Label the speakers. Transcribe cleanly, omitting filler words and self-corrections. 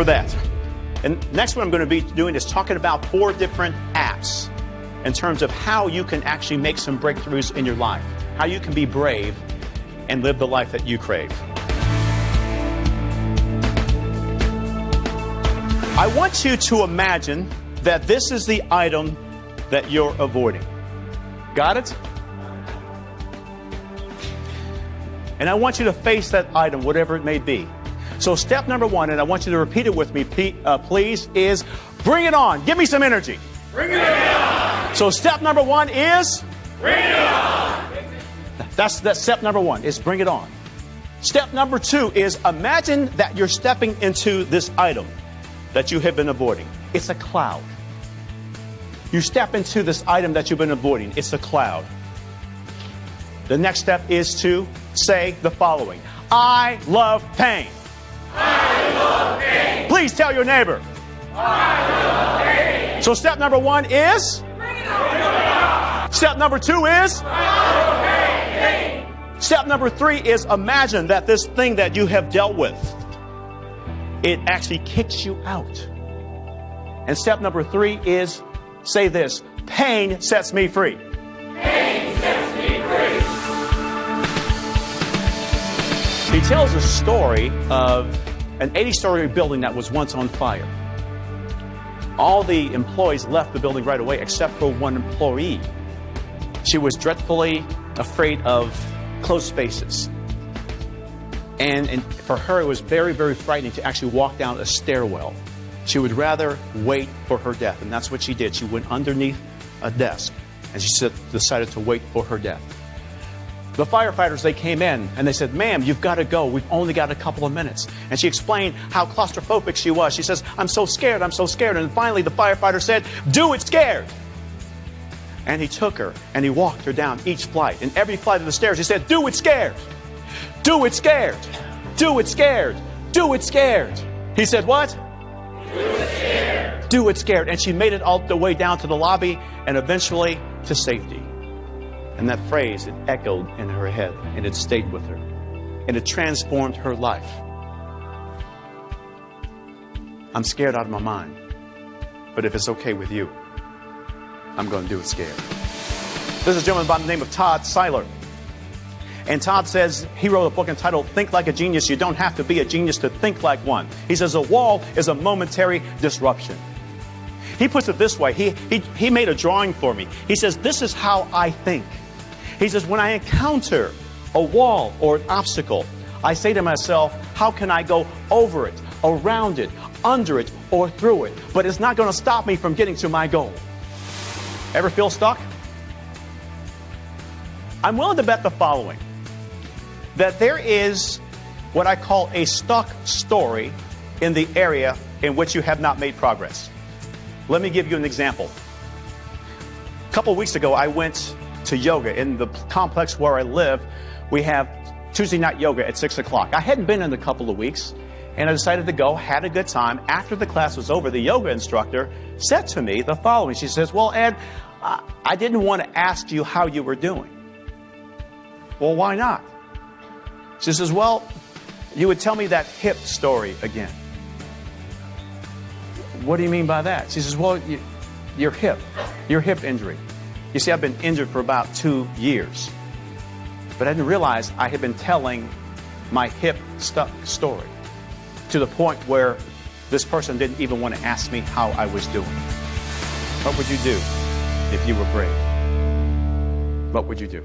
Speaker 1: for that. And next one I'm going to be doing is talking about 4 different apps in terms of how you can actually make some breakthroughs in your life, how you can be brave and live the life that you crave. I want you to imagine that this is the item that you're avoiding. Got it? And I want you to face that item, whatever it may be. So step number 1, and I want you to repeat it with me, please, is bring it on. Give me some energy.
Speaker 2: Bring it on.
Speaker 1: So step number 1 is?
Speaker 2: Bring it on.
Speaker 1: That's step number 1, is bring it on. Step number 2 is imagine that you're stepping into this item that you have been avoiding. It's a cloud. You step into this item that you've been avoiding. It's a cloud. The next step is to say the following. I love pain.
Speaker 2: I love pain.
Speaker 1: Please tell your neighbor.
Speaker 2: I love pain.
Speaker 1: So step number 1 is?
Speaker 2: Bring it on.
Speaker 1: Step number 2 is?
Speaker 2: I love pain.
Speaker 1: Step number 3 is imagine that this thing that you have dealt with, it actually kicks you out. And step number 3 is, say this, pain sets me free.
Speaker 2: Pain sets me free.
Speaker 1: He tells a story of an 80-story building that was once on fire. All the employees left the building right away except for one employee. She was dreadfully afraid of closed spaces. And for her, it was very, very frightening to actually walk down a stairwell. She would rather wait for her death, and that's what she did. She went underneath a desk, and she decided to wait for her death. The firefighters, they came in, and they said, ma'am, you've got to go. We've only got a couple of minutes. And she explained how claustrophobic she was. She says, I'm so scared, I'm so scared. And finally, the firefighter said, do it scared. And he took her, and he walked her down each flight. And every flight of the stairs, he said, do it scared. Do it scared. Do it scared. Do it scared. He said, what?
Speaker 2: Do it scared.
Speaker 1: Do it scared. And she made it all the way down to the lobby and eventually to safety. And that phrase, it echoed in her head, and it stayed with her. And it transformed her life. I'm scared out of my mind. But if it's okay with you, I'm going to do it scared. This is a gentleman by the name of Todd Seiler. And Todd says, he wrote a book entitled, Think Like a Genius. You don't have to be a genius to think like one. He says, a wall is a momentary disruption. He puts it this way. He made a drawing for me. He says, this is how I think. He says, when I encounter a wall or an obstacle, I say to myself, how can I go over it, around it, under it, or through it? But it's not going to stop me from getting to my goal. Ever feel stuck? I'm willing to bet the following, that there is what I call a stuck story in the area in which you have not made progress. Let me give you an example. A couple of weeks ago, I went to yoga. In the complex where I live, we have Tuesday night yoga at 6 o'clock. I hadn't been in a couple of weeks, and I decided to go, had a good time. After the class was over, the yoga instructor said to me the following. She says, well, Ed, I didn't want to ask you how you were doing. Well, why not? She says, well, you would tell me that hip story again. What do you mean by that? She says, well, your hip injury. You see, I've been injured for about 2 years. But I didn't realize I had been telling my hip stuck story to the point where this person didn't even want to ask me how I was doing. What would you do if you were brave? What would you do?